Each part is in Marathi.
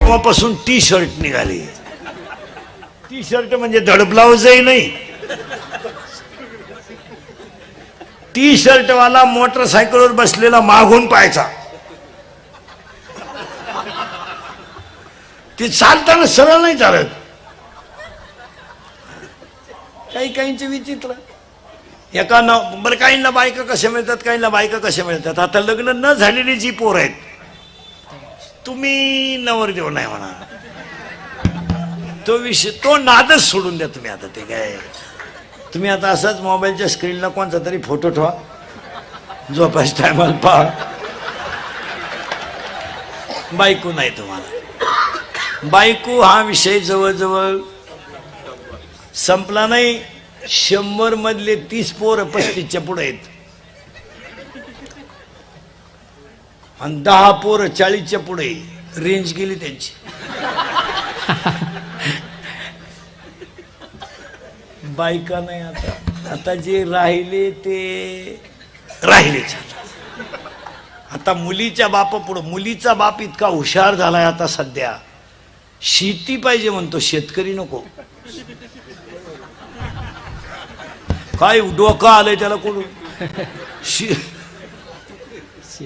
तेव्हापासून टी शर्ट निघाली. टी शर्ट म्हणजे धड ब्लाउजही नाही. टी शर्ट वाला मोटरसायकलवर बसलेला मागून पाहायचा. ते चालताना सरळ नाही चालत. काही काहींचे विचित्र. एका बरं, काहींना बायका कशा मिळतात, काहींना बायका कशा मिळतात. आता लग्न न झालेली जी पोर आहेत, तुम्ही नवरदेव नाही म्हणा, तो विषय, तो नादच सोडून द्या तुम्ही. आता ते काय, तुम्ही आता असाच मोबाईलच्या स्क्रीनला कोणता तरी फोटो ठेवा, झोपायच्या टायमाला पहा. बायको नाही तुम्हाला. बायको हा विषय जवळजवळ संपला नाही. 100 मधले 30 पोर 35च्या पुढे आहेत आणि 10 पोर 40च्या पुढे. रेंज गेली त्यांची. बायका नाही आता. आता जे राहिले ते राहिलेच. आता मुलीच्या बापा पुढे, मुलीचा बाप इतका हुशार झालाय आता सध्या, शेती पाहिजे म्हणतो, शेतकरी नको. काय डोकं आलंय त्याला कोण.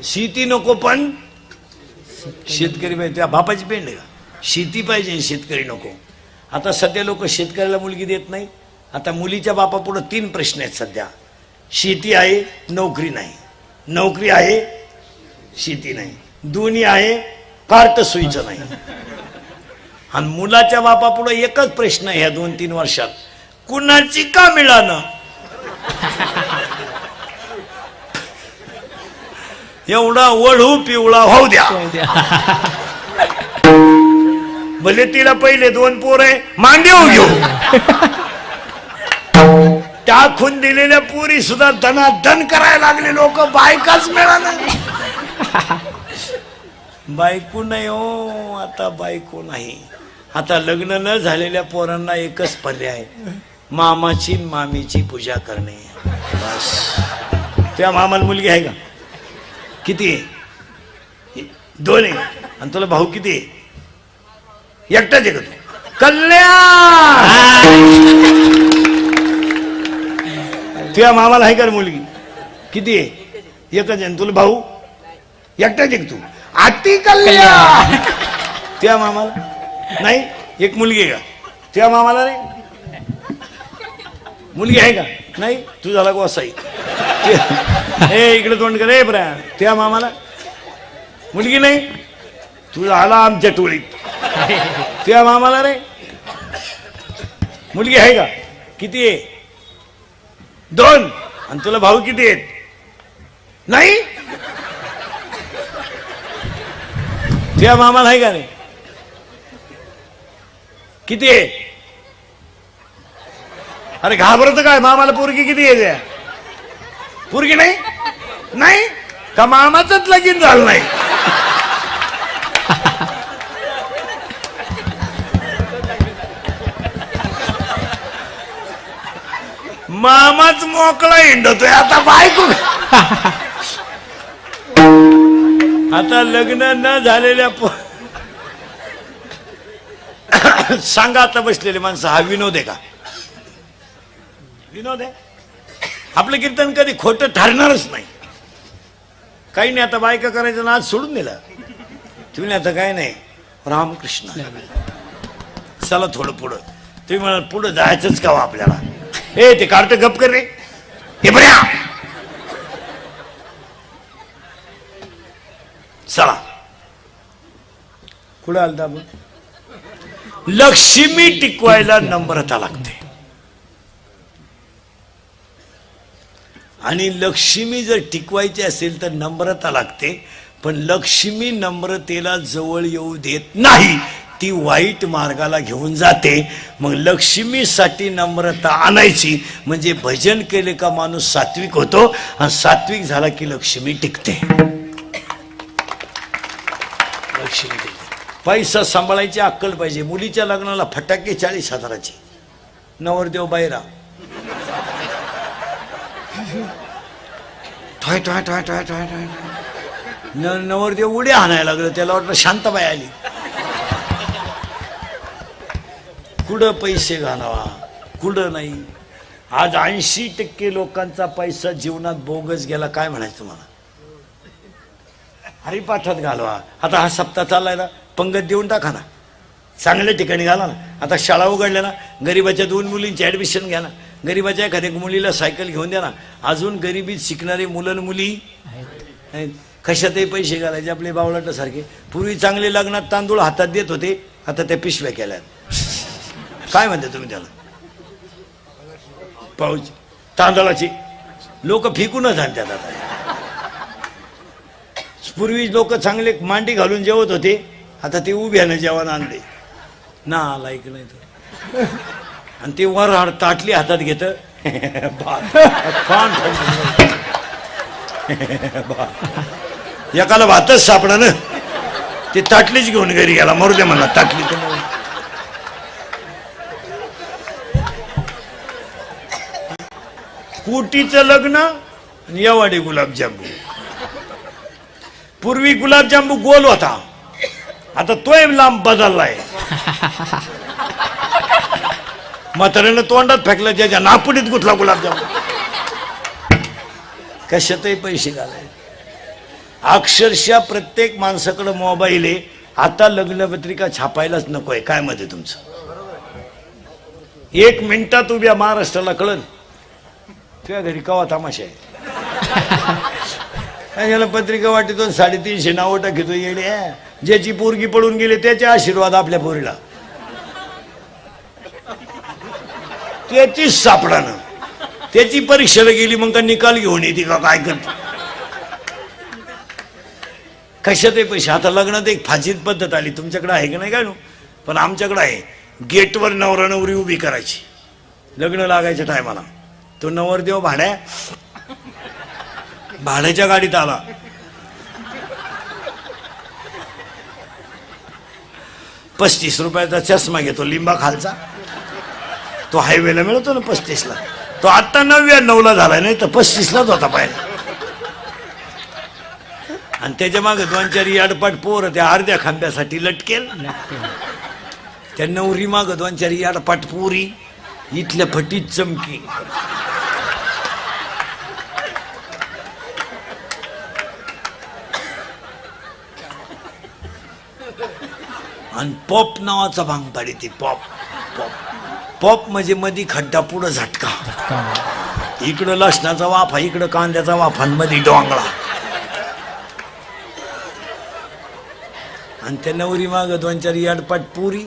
शेती नको पण शेतकरी पाहिजे. त्या बापाची पेंड आहे का. शेती पाहिजे, शेतकरी नको. आता सध्या लोक शेतकऱ्याला मुलगी देत नाही. आता मुलीच्या बापा पुढे 3 प्रश्न आहेत सध्या. शेती आहे, नोकरी नाही. नोकरी आहे, शेती नाही. दोन्ही आहे, कार्ट सोयीचं नाही. आणि मुलाच्या बापा पुढे एकच प्रश्न आहे ह्या 2-3 वर्षात, कुणाची का मिळालं. एवढा वळू पिवळा होऊ द्या. भले तिला पहिले 2 पोर आहे, मांडीव घेऊ. टाकून दिलेल्या पोरी सुद्धा धनाधन करायला लागले लोक. बायकाच मिळाला. बायको नाही हो, आता बायको नाही. आता लग्न न झालेल्या पोरांना एकच पर्याय, मामाची मामीची पूजा करणे बस. त्या मामाला मुलगी आहे का. किती आहे. 2 आहे. आणि तुला भाऊ किती आहे. एकटाच आहे का तू. कल्याण. तुझ्या मामाला आहे का मुलगी. किती आहे. एकच आहे. तुला भाऊ एकटाच आहे का तू. अति कल्याण. तुझ्या मामाला नाही. एक मुलगी आहे का. तुझ्या मामाला नाही मुलगी आहे का. नाही. तू झाला गोसाई. हे इकडे तोंड कर. रे बरा, त्या मामाला मुलगी नाही. तू झाला आमच्या टोळीत. त्या मामाला रे मुलगी आहे का. किती आहे. 2. आणि तुला भाऊ किती आहेत. नाही. त्या मामाला आहे का नाही. किती आहे. अरे घाबरत काय. मामाला पोरगी किती आहे. पोरगी नाही. नाही का मामाचंच लगीन झालं नाही. मामाच मोकळा हिंडतोय आता. बायको आता लग्न न झालेल्या सांगा. आता बसलेले माणसं, हा विनोद आहे का. विनोद आहे. आपलं कीर्तन कधी खोटं ठरणारच नाही. काही नाही. आता बायका करायचं ना आज सोडून दिला तुम्ही. आता काय नाही. रामकृष्ण. चला थोडं पुढं. तुम्ही म्हणा पुढं जायचंच का आपल्याला. ए ते कार्ट गप कर रे. हे बऱ्या चला कुठं आलता आपण. लक्ष्मी टिकवायला नम्रता लागते. आणि लक्ष्मी जर टिकवायची असेल तर नम्रता लागते. पण लक्ष्मी नम्रतेला जवळ येऊ देत नाही. ती वाईट मार्गाला घेऊन जाते. मग लक्ष्मीसाठी नम्रता आणायची म्हणजे भजन केले का माणूस सात्विक होतो. आणि सात्विक झाला की लक्ष्मी टिकते. लक्ष्मी टिकते. पैसा सांभाळायची अक्कल पाहिजे. मुलीच्या लग्नाला फटाके 40,000चे. नवरदेव बायरा ठोय ठोय ठोय ठोय ठोय. नवरदेव उड्या हाणायला लागलं. त्याला वाटलं शांताबाई आली. कुठं पैसे घालावा कुठं नाही. आज 80% लोकांचा पैसा जीवनात बोगस गेला. काय म्हणायचं तुम्हाला? हरिपाठात घालवा. आता हा सप्ताह चाललाय ना, पंगत देऊन टाका ना, चांगल्या ठिकाणी घाला ना. आता शाळा उघडल्या ना, गरिबाच्या 2 मुलींची ॲडमिशन घ्या ना, गरिबाच्या एखाद्या मुलीला सायकल घेऊन द्या ना. अजून गरिबीत शिकणारे मुलं मुली आहेत. कशातही पैसे घालायचे आपले बावळाटासारखे. पूर्वी चांगले लग्नात तांदूळ हातात देत होते, आता त्या पिशव्या केल्या. काय म्हणते तुम्ही त्याला? पाऊच तांदळाची लोक फेकूनच आणतात. आता पूर्वी लोक चांगले मांडी घालून जेवत होते, आता ते उभ्यानं जेवण आणले ना, लायक नाही तर. आणि ते वर ताटली हातात घेत एकाला भातच सापडा ना, ते ताटलीच घेऊन घरी गेला. मरू दे म्हणला ताटली. तर कुटीचं लग्न आणि एवाडे गुलाबजांबू. पूर्वी गुलाबजांबू गोल होता, आता तोय लांब बदललाय. म्हाताऱ्यानं तोंडात फेकला, त्याच्या नापुडीत गुतला गुलाबजांबू. कशातही पैसे घालाय. अक्षरशः प्रत्येक माणसाकडे मोबाईल आहे. आता लग्नपत्रिका छापायलाच नकोय. काय मध्ये तुमचं? 1 मिनिटात उभ्या महाराष्ट्राला कळन तुझ्या घरी कवा तमाशा आहे. याला पत्रिका वाटतो 350 नावं टाकीतो येडे. ज्याची पोरगी पडून गेली त्याचे आशीर्वाद आपल्या पोरीला, त्याचीच सापडानं. त्याची परीक्षेला गेली मग का निकाल घेऊन येते का काय करते? कशातही पैसे. आता लग्नात एक फाजीत पद्धत आली. तुमच्याकडे आहे का नाही काय नो, पण आमच्याकडे आहे. गेटवर नवरा नवरी उभी करायची लग्न लागायच्या टायमाला. तो नवरदेव भाड्याच्या गाडीत आला. ₹35 चष्मा घेतो लिंबा खालचा. तो हायवेला मिळतो ना 35ला. तो आता 99ला झालाय, नाही तर 35लाच होता पाहिजे. आणि त्याच्या मागे 2-4 याडपाट पोर त्या अर्ध्या खांब्यासाठी लटकेल. त्या नवरी माग 2-4 याडपाट पोरी इथल्या फटीत चमकी. आणि पॉप नावाचा भांग पाडी ती. पॉप पॉप पॉप म्हणजे मधी खड्डा पुढं झटका. इकडं लसणाचा वाफा, इकडं कांद्याचा वाफा, मध्ये डोंगळा. आणि त्या नवरी माग 2-4 याडपाट पुरी.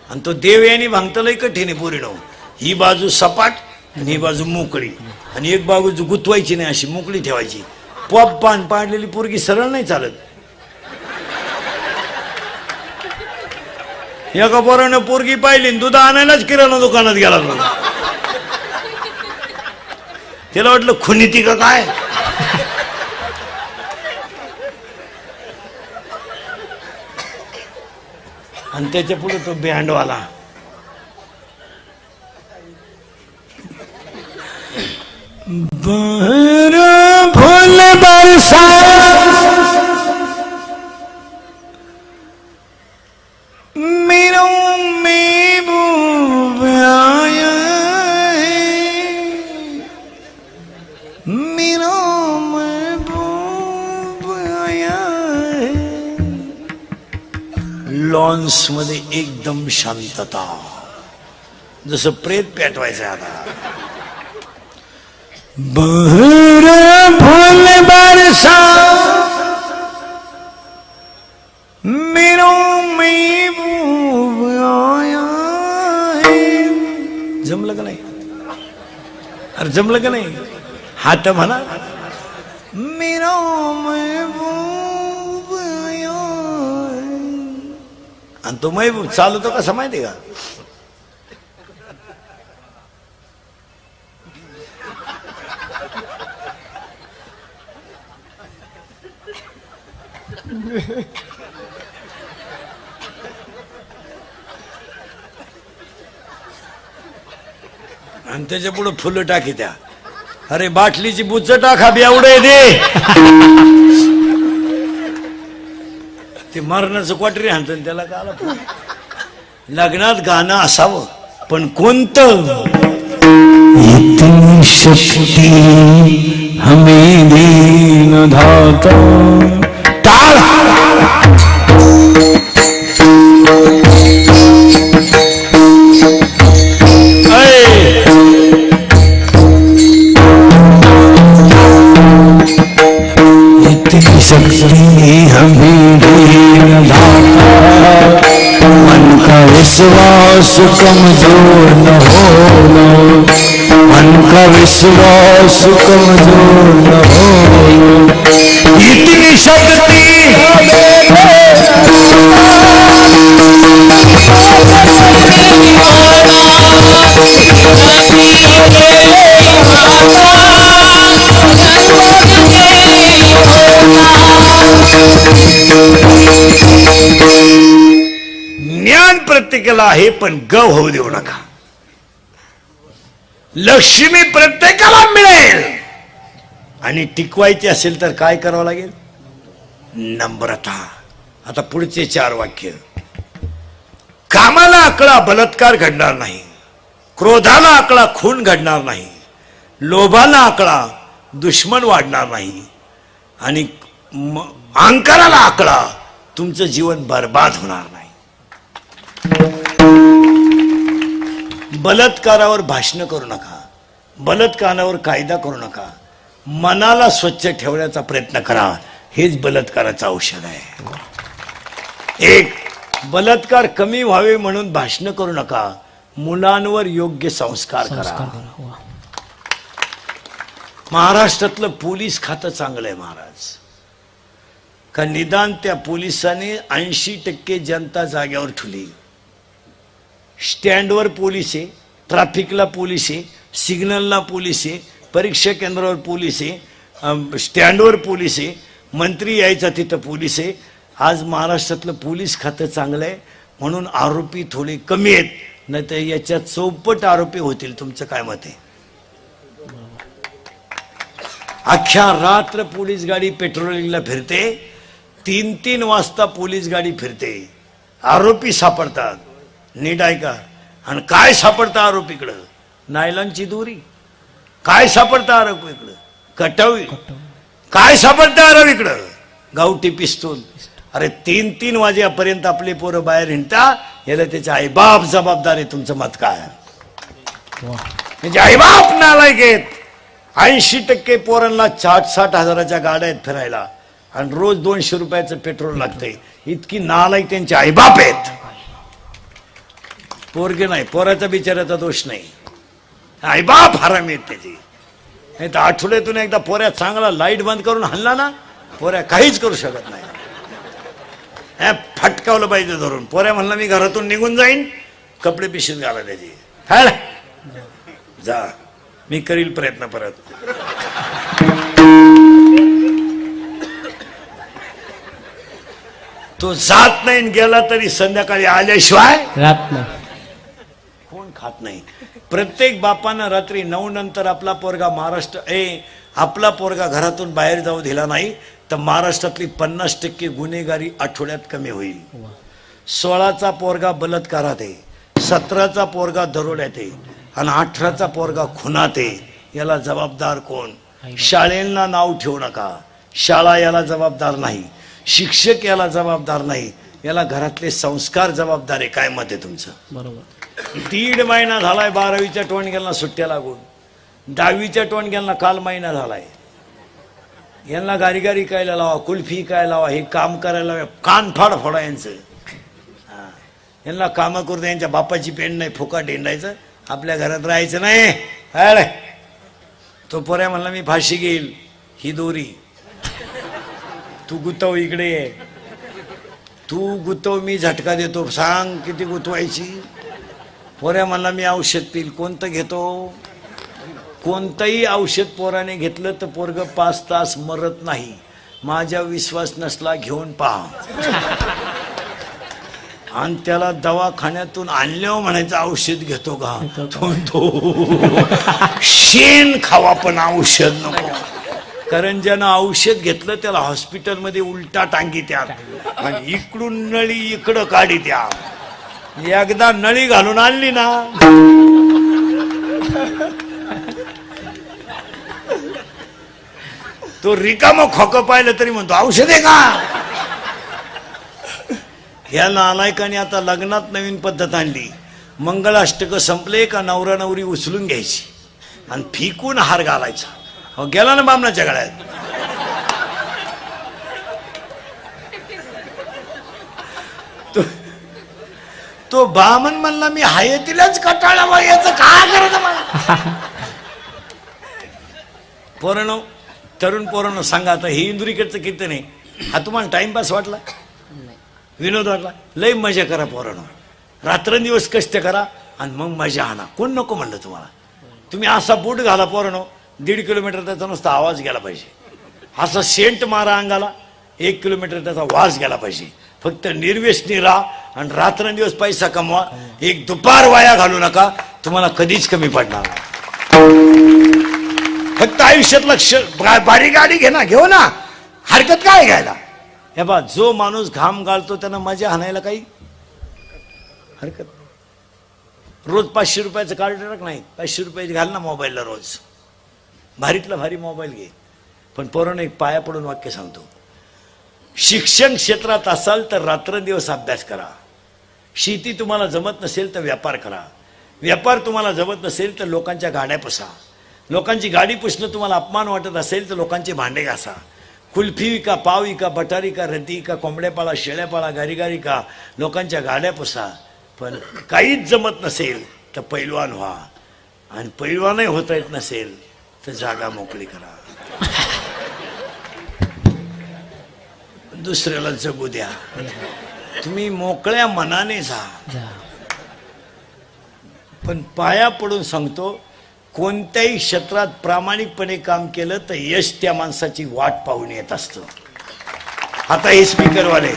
आणि तो देव यांनी भांगतलंय कठीण आहे पुरी नाव. ही बाजू सपाट आणि ही बाजू मोकळी, आणि एक बाजू गुतवायची नाही, अशी मोकळी ठेवायची. पॉप पाडलेली पोरगी सरळ नाही चालत. एका पोरानं पोरगी पाहिली, दूध आणायलाच किराणा दुकानात गेला. त्याला वाटलं खुनीती का काय. आणि त्याच्या पुढे तो बँडवाला. फुल बरसा लॉन्स मध्ये एकदम शांतता, जसं प्रेत पेटवायचं. आता बहर फूल बरसा मेरो महबूब आया. जमलं का नाही? अरे जमलं का नाही? हात म्हणा. मेरो महबूब आया. आणि तो महबूब चालवतो कसा माहिती का? आणि त्याच्या पुढे फुलं टाकी त्या. अरे बाटलीची बुच्च टाका बेवडे दे. ते मरणाचं क्वाटरी आणतं त्याला का आला. लग्नात गाणं असावं, पण कोणतं? इतनी शक्ति हमें दीन धाता टाळ इतनी शक्ति हमें दीन धाता मन का विश्वास कमजोर न होना, मन का विश्वास कमजोर न होना, इतनी शक्ति ज्ञान प्रत्येकाला आहे, पण गव होऊ देऊ नका. लक्ष्मी प्रत्येकाला मिळेल, आणि टिकवायची असेल तर काय करावं लागेल? नम्रता. आता पुढचे 4 वाक्य. कामाला आकळा बलात्कार घडणार नाही, क्रोधाला आकळा खून घडणार नाही, लोभाला आकळा दुश्मन वाढणार नाही, आणि अहंकाराला आकळा तुमचं जीवन बर्बाद होणार नाही. बलात्कारावर भाषण करू नका, बलात्कारावर कायदा करू नका, मनाला स्वच्छ ठेवण्याचा प्रयत्न करा. हेच बलात्काराचं औषध आहे. एक, बलात्कार कमी व्हावे म्हणून भाषण करू नका, मुलांवर योग्य संस्कार करा. महाराष्ट्रातलं पोलीस खातं चांगलं आहे महाराज, का निदान त्या पोलिसाने 80% जनता जाग्यावर ठेवली. स्टँडवर पोलीस आहे, ट्रॅफिकला पोलीस आहे, सिग्नलला पोलीस आहे, परीक्षा केंद्रावर पोलीस आहे, स्टँडवर पोलीस आहे, मंत्री यायचा तिथं पोलीस आहे. आज महाराष्ट्रातलं पोलीस खातं चांगलं आहे म्हणून आरोपी थोडे कमी आहेत, नाही तर याच्या चौपट आरोपी होतील. तुमचं काय मत आहे? अख्ख्या रात्र पोलीस गाडी पेट्रोलिंगला फिरते, 3-3 वाजता पोलीस गाडी फिरते, आरोपी सापडतात. नीट ऐका. आणि काय सापडतं आरोपीकडं? नायलॉनची दोरी. काय सापडतं आरोपीकडं? कटावी. काय सापडतं आरोपीकडं? गावठी पिस्तूल. अरे 3-3 वाजेपर्यंत आपले पोरं बाहेर हिंडता, याला त्याचे आईबाप जबाबदार आहे. तुमचं मत काय? म्हणजे आईबाप नालायक आहेत. 80% पोरांना 60 हजाराच्या गाड्या आहेत फिरायला, आणि रोज 200 रुपयाचं पेट्रोल लागतंय. इतकी नालायक त्यांचे आईबाप आहेत. पोरगे नाही, पोराचा बिचाराचा दोष नाही, आईबाप हरामी आहेत त्याची. नाही तर आठवड्यातून एकदा पोऱ्या चांगला लाईट बंद करून हल्ला ना, पोऱ्या काहीच करू शकत नाही. फटकावलं पाहिजे धरून. पोऱ्या म्हणला मी घरातून निघून जाईन, कपडे पिशवीत घाला त्याची. हाड जा, मी करील प्रयत्न परत. तो जात नाही, गेला तरी संध्याकाळी आल्याशिवाय रात नाही. कोण खात नाही. प्रत्येक बापानं रात्री 9 नंतर आपला पोरगा आपला पोरगा घरातून बाहेर जाऊ दिला नाही तर महाराष्ट्रातली 50% गुन्हेगारी आठवड्यात कमी होईल. 16चा पोरगा बलात्कारात आहे, 17चा पोरगा दरोड्यात आहे, आणि 18चा पोरगा खुनात आहे. याला जबाबदार कोण? शाळेला नाव ठेवू नका, शाळा याला जबाबदार नाही, शिक्षक याला जबाबदार नाही, याला घरातले संस्कार जबाबदार आहे. काय मत आहे तुमचं? बरोबर. 1.5 महिना झालाय 12वीच्या टोणग्यांना सुट्ट्या लागून, 10वीच्या टोणग्यांना काल महिना झालाय. यांना गारी गारी कायला लावा, कुल्फी काय लावा, हे काम करायला लावा, कान फाड फोडा यांचं. यांना कामं करून यांच्या बापाची पेंड नाही, फुकाट हिंडायचं, आपल्या घरात राहायचं नाही. अरे तो पोऱ्या म्हणला मी फाशी घेईल, ही दोरी तू गुतव, इकडे ये, तू गुतव, मी झटका देतो, सांग किती गुतवायची. पोऱ्या म्हणला मी औषध पिल. कोणतं घेतो? कोणतंही औषध पोराने घेतलं तर पोरग 5 तास मरत नाही. माझ्या विश्वास नसला घेऊन पहा. आणि त्याला दवाखान्यातून आणल्यावर म्हणायचं औषध घेतो का? तो शेण खावा पण औषध नको. कारण ज्यानं औषध घेतलं त्याला हॉस्पिटलमध्ये उलटा टांगी त्या, आणि इकडून नळी इकडं काढी त्या. एकदा नळी घालून आणली ना, तो रिकामं खोकं पाहिलं तरी म्हणतो औषध आहे का. ह्या नालायकाने आता लग्नात नवीन पद्धत आणली. मंगळाष्टक संपले का नवरा नवरी उचलून घ्यायची आणि फिकून हार घालायचा. हो गेला ना बामणाच्या गळ्यात. तो बामण म्हणला मी हाय तिलाच कटाळा याचं काय करायचं मला. पोरांनो, तरुण पोरांनो सांगा, आता हे इंदुरीकडचं कीर्तन आहे, हा तुम्हाला टाइमपास वाटला, विनोद वाटला? लय मजा करा पोरांनो, रात्रंदिवस कष्ट करा आणि मग मजा आणा. कोण नको म्हणलं तुम्हाला? तुम्ही असा बूट घाला पोरांनो, 1.5 किलोमीटर त्याचा नुसता आवाज गेला पाहिजे. असा सेंट मारा अंगाला, 1 किलोमीटर त्याचा वास गेला पाहिजे. फक्त निर्व्यसनी राहा आणि रात्रंदिवस पैसा कमवा. एक दुपार वाया घालू नका, तुम्हाला कधीच कमी पडणार नाही. फक्त आयुष्यात लक्ष, बारीक गाडी घे ना, घेऊ ना, हरकत काय घ्यायला. हे बा, जो माणूस घाम घालतो त्यांना मजा आणायला काही हरकत नाही. रोज 500 रुपयाचं कार्ड टाक, नाही 500 रुपये घाल ना मोबाईलला रोज, भारीतला भारी मोबाईल घे. पण पोरांनो, एक पाया पडून वाक्य सांगतो, शिक्षण क्षेत्रात असाल तर रात्रंदिवस अभ्यास करा. शेती तुम्हाला जमत नसेल तर व्यापार करा. व्यापार तुम्हाला जमत नसेल तर लोकांच्या गाड्या पुसा. लोकांची गाडी पुसणं तुम्हाला अपमान वाटत असेल तर लोकांचे भांडे घासा. कुल्फी विका, पाव विका, बटारी का, रती का, कोंबड्या पाळा, शेळ्या पाळा, गारी का, लोकांच्या गाड्या पुसा. पण काहीच जमत नसेल तर पैलवान व्हा. आणि पैलवानही होता येत नसेल तर जागा मोकळी करा. दुसऱ्याला जगू द्या. तुम्ही मोकळ्या मनाने जा. पण पाया पडून सांगतो, कोणत्याही क्षेत्रात प्रामाणिकपणे काम केलं तर यश त्या माणसाची वाट पाहून येत असतं. आता हे स्पीकरवाले,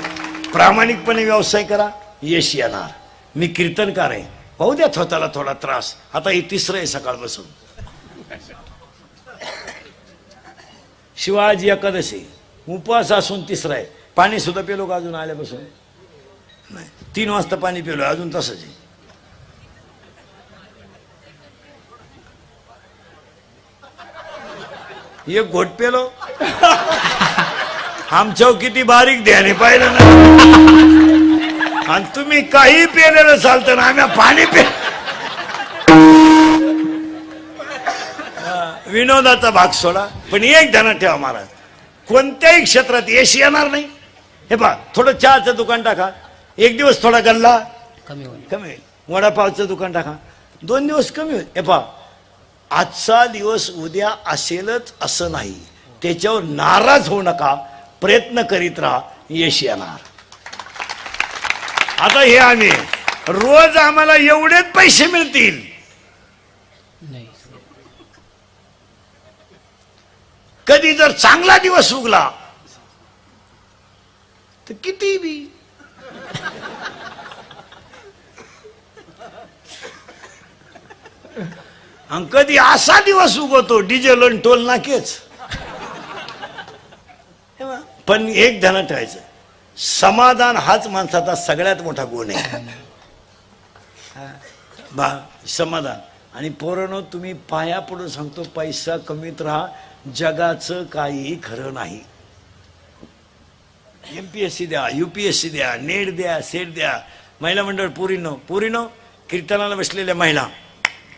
प्रामाणिकपणे व्यवसाय करा, यश येणार. मी कीर्तनकार आहे, पाहू द्या स्वतःला थोडा त्रास. आता हे 3रं आहे सकाळपासून. शिवाजी एकादशी उपवास असून 3रं आहे. पाणी सुद्धा पेलो का अजून आल्यापासून? नाही. 3 वाजता पाणी पेलो, अजून तसंच आहे. एक घोट पेलो. आमच्यावर किती बारीक ध्याने पाहिलं ना. आणि तुम्ही काही पेलेलं चालतं ना, आम्ही पाणी विनोदाचा भाग सोडा. पण एक ध्यानात ठेवा महाराज, कोणत्याही क्षेत्रात यश येणार नाही. हे पहा, थोडं चहाचं दुकान टाका, 1 दिवस थोडा गल्ला कमी होईल. वडापावचं दुकान टाका, 2 दिवस कमी होईल. हे पहा, आजचा दिवस उद्या असेलच असं नाही, त्याच्यावर नाराज होऊ नका, प्रयत्न करीत राहा, यश येणार. आता हे आम्ही रोज आम्हाला एवढेच पैसे मिळतील, कधी जर चांगला दिवस उगला तर किती बी. आणि कधी असा दिवस उगवतो डिझेल आणि टोल नाकेच. पण एक ध्यानात ठेवायचं, समाधान हाच माणसाचा सगळ्यात मोठा गुण आहे. समाधान. आणि पोरांनो, तुम्ही पाया पडून सांगतो, पैसा कमीत राहा, जगाचं काही खरं नाही. MPSC द्या, UPSC द्या, नेट द्या, सेट द्या. महिला मंडळ पुरीनो कीर्तनाला बसलेल्या महिला,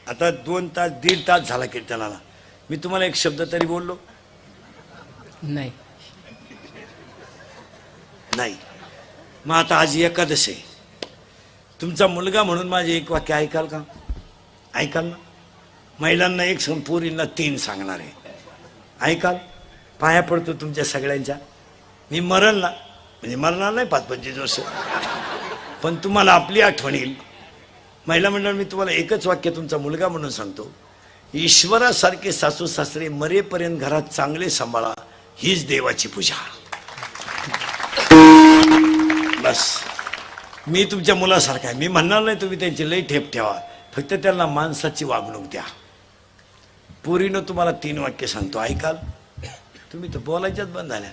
आता 2 तास 1.5 तास झाला कीर्तनाला, मी तुम्हाला एक शब्द तरी बोललो नाही? मग आता आज एकादशी आहे, तुमचा मुलगा म्हणून माझे एक वाक्य ऐकाल का? ऐकाल ना? महिलांना 1 सांग, पुरींना 3 सांगणार आहे. ऐकाल? पाया पडतो तुमच्या सगळ्यांच्या. मी मरल ना, म्हणजे मरणार नाही 5-25 वर्ष, पण तुम्हाला आपली आठवण येईल. महिला मंडळ, मी तुम्हाला एकच वाक्य तुमचा मुलगा म्हणून सांगतो, ईश्वरासारखे सासू सासरे मरेपर्यंत घरात चांगले सांभाळा, हीच देवाची पूजा. बस. मी तुमच्या मुलासारखा आहे, मी म्हणणार नाही तुम्ही त्यांची लई ठेप ठेवा, फक्त त्यांना माणसाची वागणूक द्या. पुरीनं तुम्हाला 3 वाक्य सांगतो, ऐकाल? तुम्ही तर बोलायच्याच बंद झाल्या.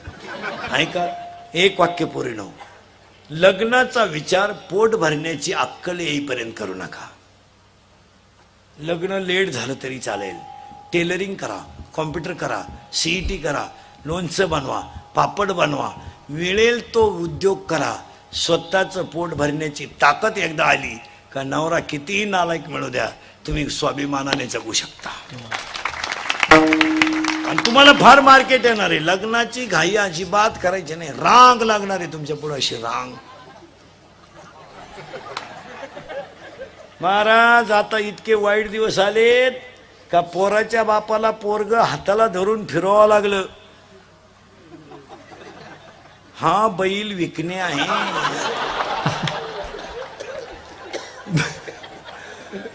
ऐकाल? एक वाक्य पुरीनं, लग्नाचा विचार पोट भरण्याची अक्कल येईपर्यंत करू नका. लग्न लेट झालं तरी चालेल, टेलरिंग करा, कॉम्प्युटर करा, सीईटी करा, लोणचं बनवा, पापड बनवा, मिळेल तो उद्योग करा. स्वतःचं पोट भरण्याची ताकद एकदा आली का नवरा कितीही नालायक मिळू द्या, तुम्ही स्वाभिमानाने जगू शकता. आणि तुम्हाला फार मार्केट येणार आहे. लग्नाची घाई अजिबात करायची नाही. रांग लागणार आहे तुमच्या पुढे, अशी रांग. महाराज आता इतके वाईट दिवस आलेत का पोराच्या बापाला पोरग हाताला धरून फिरवावं लागलं. हा बैल विकणे आहे.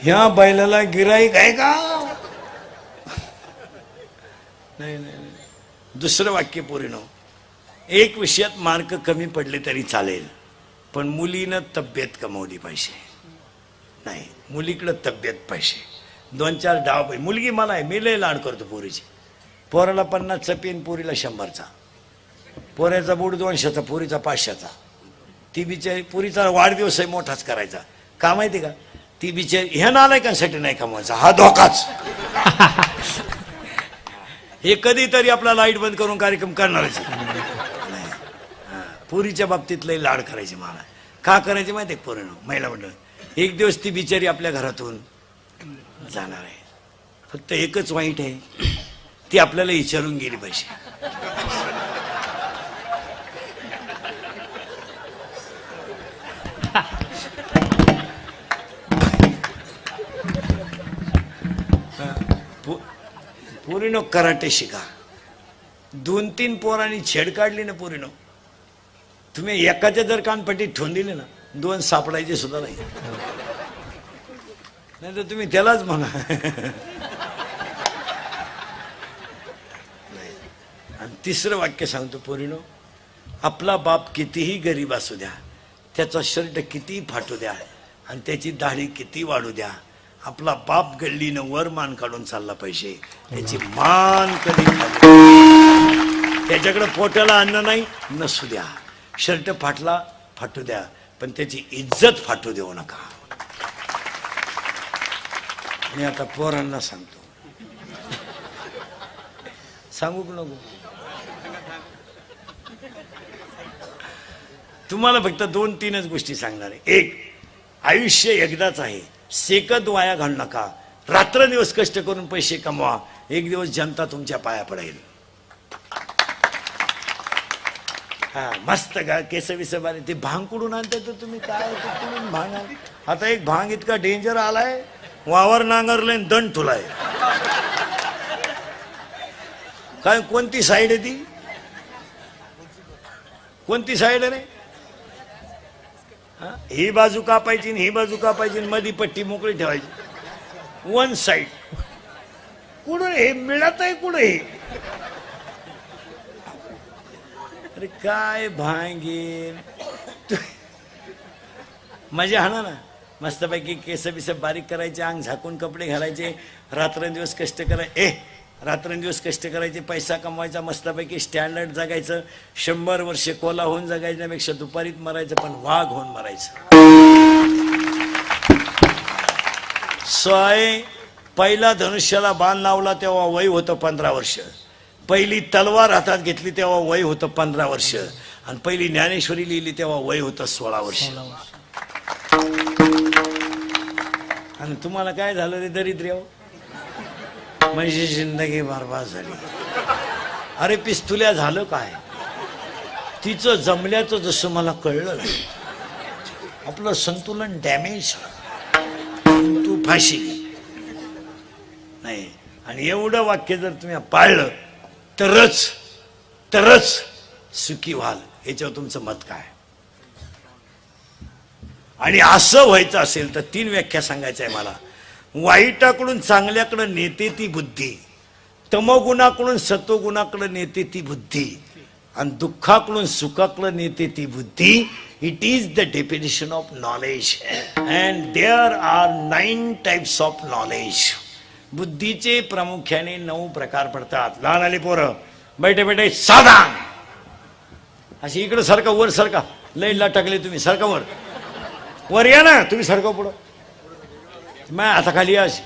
ह्या बैलाला गिराईक आहे का? नाही नाही. दुसरं वाक्य पोरीनो, एक विषयात मार्क कमी पडले तरी चालेल, पण मुलीनं तब्येत कमवली पाहिजे. नाही, मुलीकडं तब्येत पाहिजे. 2-4 डाव पाहिजे. मुलगी मला आहे, मी लय लाड करतो पोरीची. पोराला 50चा पेन, पोरीला 100चा. पोऱ्याचा बूट 200चा, पोरीचा 500चा. ती बिचारी, पोरीचा वाढदिवस आहे मोठाच करायचा. का माहिती का? ती बिचारी ह्या नालायकांसाठी नाही कमवायचा, हा धोकाच. हे कधीतरी आपला लाईट बंद करून कार्यक्रम करणारच. पुरीच्या बाबतीत लई लाड करायचे मला. का करायचे माहिती आहे पोरीनो? महिला मंडळ. एक दिवस ती बिचारी आपल्या घरातून जाणार आहे. फक्त एकच वाईट आहे, ती आपल्याला विचारून गेली पाहिजे. पोरीनो कराटे शिका. 2-3 पोरांनी छेड काढली ना पोरीनो, तुम्ही एकाच्या जर कानपट्टीत ठेवून दिले ना, 2 सापडायचे सुद्धा नाही. नाही तर तुम्ही त्यालाच म्हणा. आणि तिसरं वाक्य सांगतो पोरीनो, आपला बाप कितीही गरीब असू द्या, त्याचा शर्ट कितीही फाटू द्या आणि त्याची दाढी किती वाढू द्या, आपला बाप गल्लीनं वर मान काढून चालला पाहिजे. त्याची मान कधी त्याच्याकडे पोटाला अन्न नाही नसू द्या, शर्ट फाटू द्या, पण त्याची इज्जत फाटू देऊ नका. मी आता पोरांना सांगतो, सांगू की नको? तुम्हाला फक्त 2-3च गोष्टी सांगणार आहे. एक, आयुष्य एकदाच आहे, सेकंद वाया घालू नका. रात्रंदिवस कष्ट करून पैसे कमवा, एक दिवस जनता तुमच्या पाया पडेल. हा मस्त गा केस विस बारे. ते भांग कुडून आणते तर तुम्ही काय कुठून भांग? आता एक भांग इतका डेंजर आलाय, वावर नांगरले दंड तुलाय. काय कोणती साईड आहे ती? कोणती साईड आहे रे? ही बाजू कापायची, ही बाजू कापायची, मधी पट्टी मोकळी ठेवायची. 1 साइड. कुठं हे मिळत आहे? कुठं हे? अरे काय भांगे मजा हाना ना. मस्तपैकी केस बिस बारीक करायचे, अंग झाकून कपडे घालायचे, रात्रंदिवस कष्ट करायचे. रात्रंदिवस कष्ट करायचे, पैसा कमवायचा, मस्तपैकी स्टँडर्ड जगायचं. 100 वर्ष कोला होऊन जगायच्यापेक्षा दुपारीत मरायचं, पण वाघ होऊन मरायचं. पहिला धनुष्याला बाण लावला तेव्हा वय होतं 15 वर्ष. पहिली तलवार हातात घेतली तेव्हा वय होतं 15 वर्ष. आणि पहिली ज्ञानेश्वरी लिहिली तेव्हा वय होतं 16 वर्ष. आणि तुम्हाला काय झालं रे दरिद्र्य? माझी जिंदगी बरबाद झाली. अरे पिस्तुल्या झालं काय? तिचं जमल्याचं जसं मला कळलं नाही. आपलं संतुलन डॅमेज, तू फाशी नाही. आणि एवढं वाक्य जर तुम्ही पाळलं तरच सुखी व्हाल. याच्यावर तुमचं मत काय? आणि असं व्हायचं असेल तर 3 व्याख्या सांगायचं आहे मला. वाईटाकडून चांगल्याकडे नेते ती बुद्धी, तमोगुणाकडून सत्वगुणाकडे नेते ती बुद्धी, आणि दुःखाकडून सुखाकडे नेते ती बुद्धी. It is the definition of knowledge. And there are 9 types of knowledge. बुद्धीचे प्रामुख्याने 9 प्रकार पडतात. लहान आली पोरं बैठे बैठे साधा, अशी इकडे सारखा वर सारखा लई लटकले तुम्ही, सरका वर या ना तुम्ही, सरका पुढं. मग आता खाली या अशी.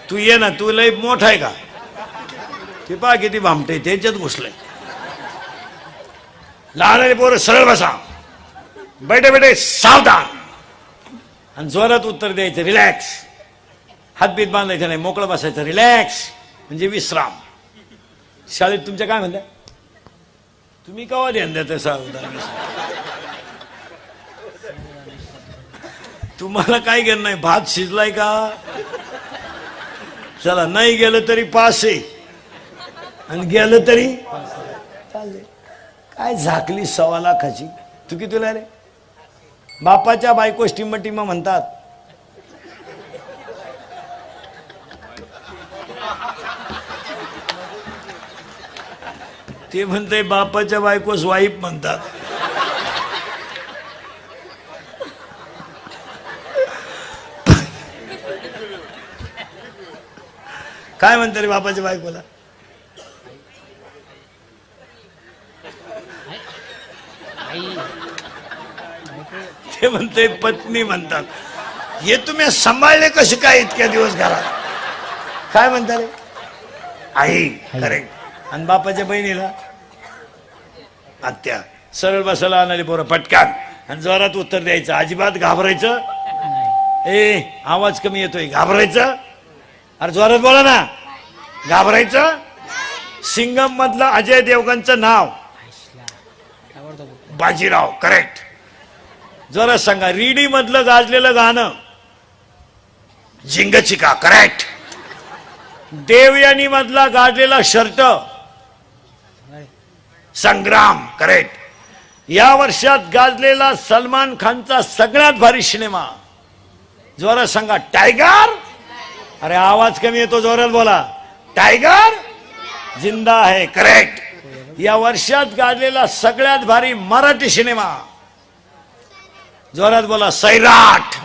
तू ये ना, तू लई मोठा आहे का? ते पहा किती भामटे त्याच्यात घुसलंय. लहान पोरं सरळ बसा, बैठे बैठे सावधान, आणि जोरात उत्तर द्यायचं रिलॅक्स. हातबीत बांधायचं नाही, मोकळं बसायचं, रिलॅक्स म्हणजे विश्राम. शाळेत तुमच्या काय म्हणता? तुम्ही केव्हा ध्यान द्या सावधान? तुम्हाला काय घेणं नाही, भात शिजलाय का? चला, नाही गेलं तरी पास आहे, आणि गेलं तरी चालते. काय झाकली 1.25 लाखाची? तू कितीला रे? बापाच्या बायकोस टिम टिम म्हणतात. ते म्हणते बापाच्या बायकोस वाईफ म्हणतात. काय म्हणते रे बापाच्या बायकोला? ते म्हणते पत्नी म्हणतात. हे तुम्ही सांभाळले कसे काय इतक्या दिवस घरात? काय म्हणता रे? आई. करेक्ट. आणि बापाच्या बहिणीला आत्या. सरळ बसायला आणली पोरं पटकान, आणि जोरात उत्तर द्यायचं, अजिबात घाबरायचं. ए आवाज कमी येतोय, घाबरायचं? अरे जोरात बोला ना, घाबरायचं? सिंगम मधलं अजय देवगणचं नाव बाजीराव. करेक्ट. जरा सांगा. रीडी मधलं गाजलेलं गाणं झिंगचिका. करेक्ट. देवयानी मधला गाजलेला शर्ट संग्राम. करेक्ट. या वर्षात गाजलेला सलमान खानचा सगळ्यात भारी सिनेमा जोरात सांगा. टायगर. अरे आवाज कमी येतो, जोरात बोला. टायगर जिंदा है. करेक्ट. या वर्षात गाजलेला सगळ्यात भारी मराठी सिनेमा जोरात बोला. सैराट.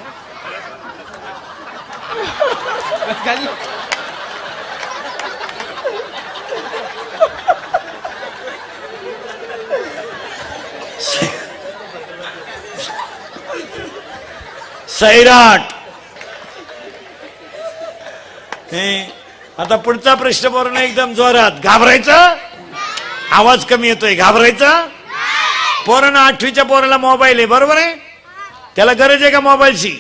सैराट. आता पुढचा प्रश्न बरोबर एकदम जोरात. घाबरायचं? आवाज कमी येतोय. घाबरायचं? पोरानं 8वीच्या पोराला मोबाईल आहे, बरोबर आहे? त्याला गरज आहे का मोबाईलची?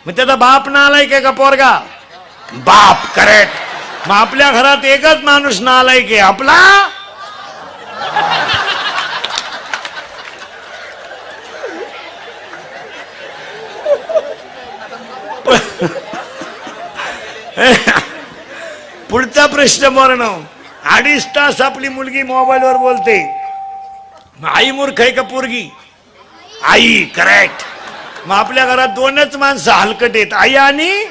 मग त्याचा बाप नालायक आहे का पोरगा? बाप. करेक्ट. मग आपल्या घरात एकच माणूस नालायक आहे, आपला पुढचा प्रश्न मरण. 2.5 तास आपली मुलगी मोबाईलवर बोलते. आई मूर्ख आहे का पोरगी? आई. करेक्ट. मग आपल्या घरात 2च माणसं हलकट आहेत, आई आणि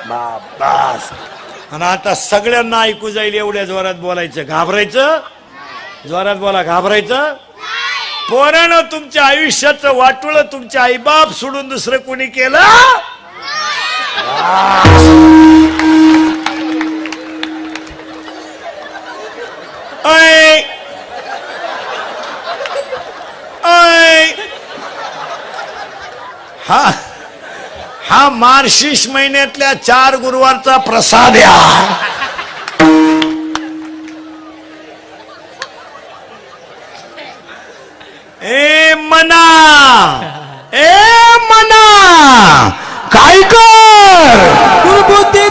बाप. बस. आणि आता सगळ्यांना ऐकू जाईल एवढ्या जोरात बोलायचं. घाबरायचं? जोरात बोला. घाबरायचं? पोरानं तुमच्या आयुष्याचं वाटोळं तुमच्या आईबाप सोडून दुसरं कोणी केलं? हा मार्गशीर्ष महिन्यातल्या 4 गुरुवारचा प्रसाद या. ए मना, काय कर? दुर्बुद्धी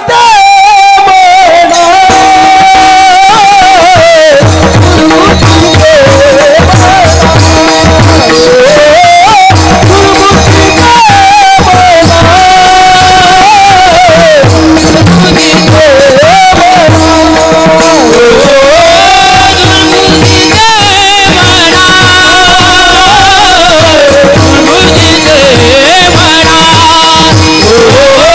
Oh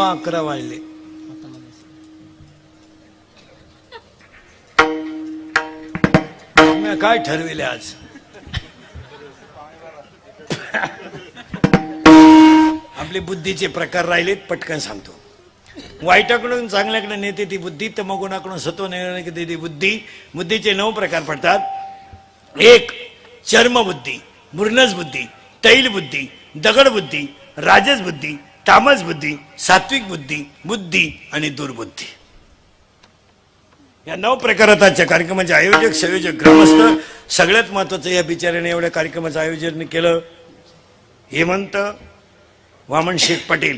11:15 वाजले. मी काय ठरविले आज? आपले बुद्धीचे प्रकार राहिलेत, पटकन सांगतो. वाईटाकडून चांगल्याकडे नेते ती बुद्धी, तमोगुणाकडून सत्व नेते ती बुद्धी. बुद्धीचे 9 प्रकार पडतात. 1. चर्मबुद्धी, मृणज बुद्धी, तैल बुद्धी, दगड बुद्धी, राजस बुद्धी, तामस बुद्धी, सात्विक बुद्धी, बुद्धी आणि दुर्बुद्धी. या 9 प्रकारात आजच्या कार्यक्रमाचे आयोजक, संयोजक, ग्रामस्थ. सगळ्यात महत्वाचं, या बिचाऱ्याने एवढ्या कार्यक्रमाचं आयोजन केलं हेमंत वामन शेख पटेल.